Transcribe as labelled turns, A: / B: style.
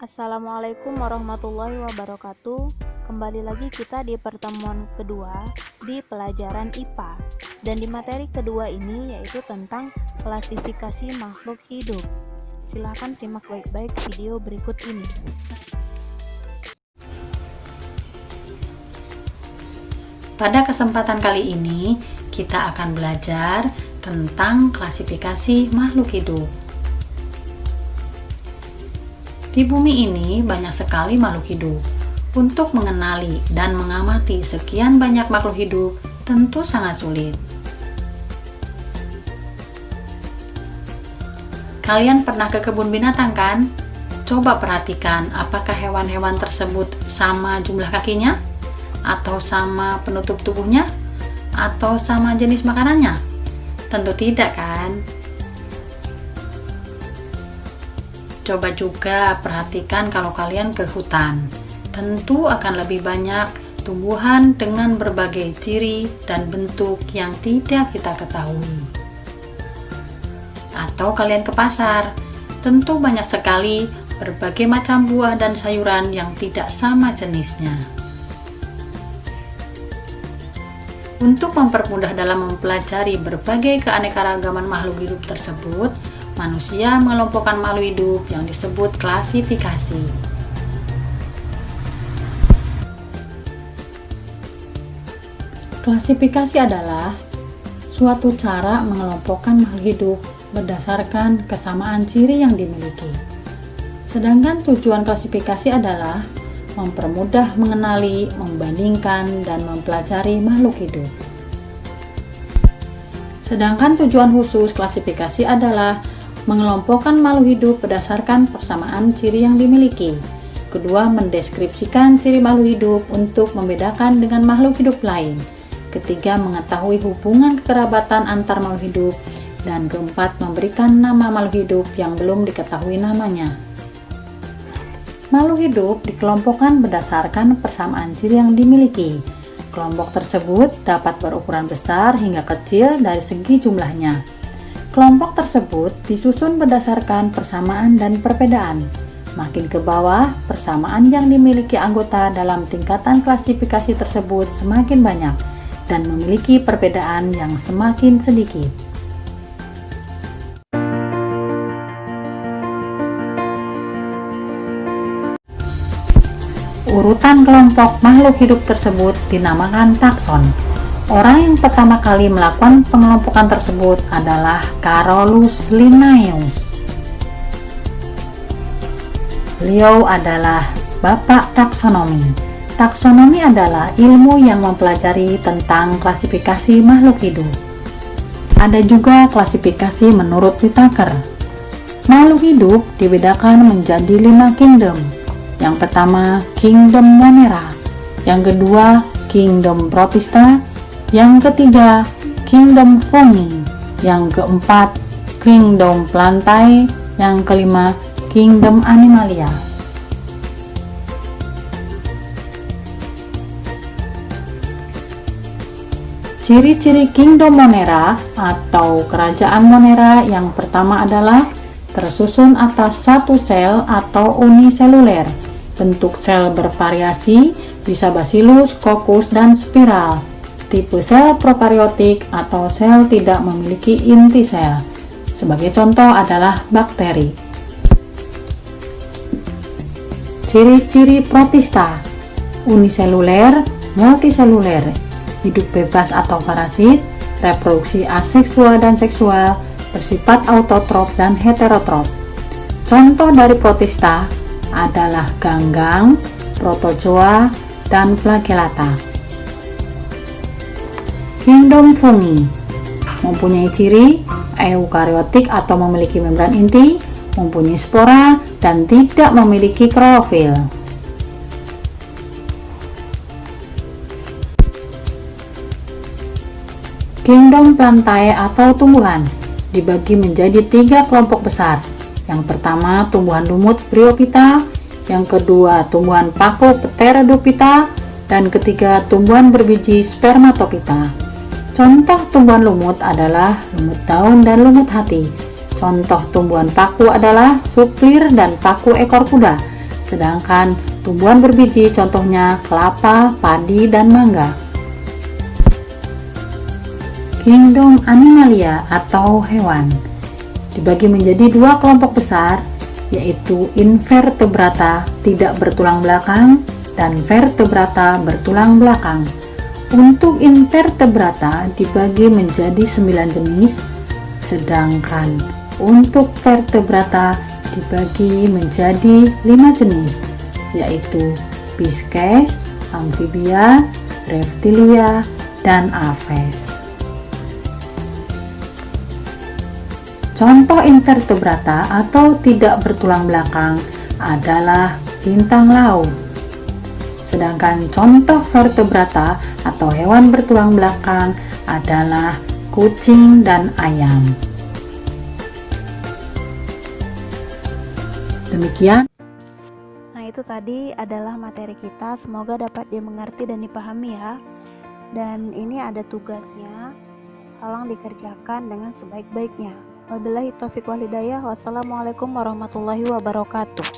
A: Assalamualaikum warahmatullahi wabarakatuh. Kembali lagi kita di pertemuan kedua di pelajaran IPA. Dan di materi kedua ini yaitu tentang klasifikasi makhluk hidup. Silakan simak baik-baik video berikut ini.
B: Pada kesempatan kali ini, kita akan belajar tentang klasifikasi makhluk hidup. Di bumi ini banyak sekali makhluk hidup. Untuk mengenali dan mengamati sekian banyak makhluk hidup tentu sangat sulit. Kalian pernah ke kebun binatang kan? Coba perhatikan apakah hewan-hewan tersebut sama jumlah kakinya? Atau sama penutup tubuhnya? Atau sama jenis makanannya? Tentu tidak kan? Coba juga perhatikan kalau kalian ke hutan. Tentu akan lebih banyak tumbuhan dengan berbagai ciri dan bentuk yang tidak kita ketahui. Atau kalian ke pasar, tentu banyak sekali berbagai macam buah dan sayuran yang tidak sama jenisnya. Untuk mempermudah dalam mempelajari berbagai keanekaragaman makhluk hidup tersebut, manusia mengelompokkan makhluk hidup yang disebut klasifikasi. Klasifikasi adalah suatu cara mengelompokkan makhluk hidup berdasarkan kesamaan ciri yang dimiliki. Sedangkan tujuan klasifikasi adalah mempermudah mengenali, membandingkan, dan mempelajari makhluk hidup. Sedangkan tujuan khusus klasifikasi adalah mengelompokkan makhluk hidup berdasarkan persamaan ciri yang dimiliki. Kedua, mendeskripsikan ciri makhluk hidup untuk membedakan dengan makhluk hidup lain. Ketiga, mengetahui hubungan kekerabatan antar makhluk hidup. Dan keempat, memberikan nama makhluk hidup yang belum diketahui namanya. Makhluk hidup dikelompokkan berdasarkan persamaan ciri yang dimiliki. Kelompok tersebut dapat berukuran besar hingga kecil dari segi jumlahnya. Kelompok tersebut disusun berdasarkan persamaan dan perbedaan. Makin ke bawah, persamaan yang dimiliki anggota dalam tingkatan klasifikasi tersebut semakin banyak dan memiliki perbedaan yang semakin sedikit. Urutan kelompok makhluk hidup tersebut dinamakan takson. Orang yang pertama kali melakukan pengelompokan tersebut adalah Carolus Linnaeus. Beliau adalah bapak taksonomi. Taksonomi adalah ilmu yang mempelajari tentang klasifikasi makhluk hidup. Ada juga klasifikasi menurut Whittaker. Makhluk hidup dibedakan menjadi 5 kingdom. Yang pertama, Kingdom Monera. Yang kedua, Kingdom Protista. Yang ketiga, Kingdom Fungi. Yang keempat, Kingdom Plantae. Yang kelima, Kingdom Animalia. Ciri-ciri Kingdom Monera atau Kerajaan Monera yang pertama adalah tersusun atas satu sel atau uniseluler. Bentuk sel bervariasi, bisa bacillus, coccus, dan spiral. Tipe sel prokaryotik atau sel tidak memiliki inti sel. Sebagai contoh adalah bakteri. Ciri-ciri protista: uniseluler, multiseluler, hidup bebas atau parasit, reproduksi aseksual dan seksual, bersifat autotrof dan heterotrof. Contoh dari protista adalah ganggang, protozoa, dan flagellata. Kingdom fungi mempunyai ciri eukariotik atau memiliki membran inti, mempunyai spora, dan tidak memiliki klorofil. Kingdom plantae atau tumbuhan dibagi menjadi 3 kelompok besar. Yang pertama, tumbuhan lumut Bryophyta, yang kedua, tumbuhan paku Pteridophyta, dan ketiga, tumbuhan berbiji Spermatophyta. Contoh tumbuhan lumut adalah lumut daun dan lumut hati. Contoh tumbuhan paku adalah suplir dan paku ekor kuda. sedangkan tumbuhan berbiji contohnya kelapa, padi, dan mangga. Kingdom Animalia atau hewan dibagi menjadi dua kelompok besar, yaitu invertebrata tidak bertulang belakang dan vertebrata bertulang belakang. Untuk invertebrata dibagi menjadi 9 jenis, sedangkan untuk vertebrata dibagi menjadi 5 jenis, yaitu Pisces, Amphibia, Reptilia, dan Aves. Contoh invertebrata atau tidak bertulang belakang adalah bintang laut. Sedangkan contoh vertebrata atau hewan bertulang belakang adalah kucing dan ayam. Demikian.
A: Nah, itu tadi adalah materi kita. Semoga dapat dimengerti dan dipahami ya. Dan ini ada tugasnya. Tolong dikerjakan dengan sebaik-baiknya. Wabillahi taufiq wal hidayah. Wassalamualaikum warahmatullahi wabarakatuh.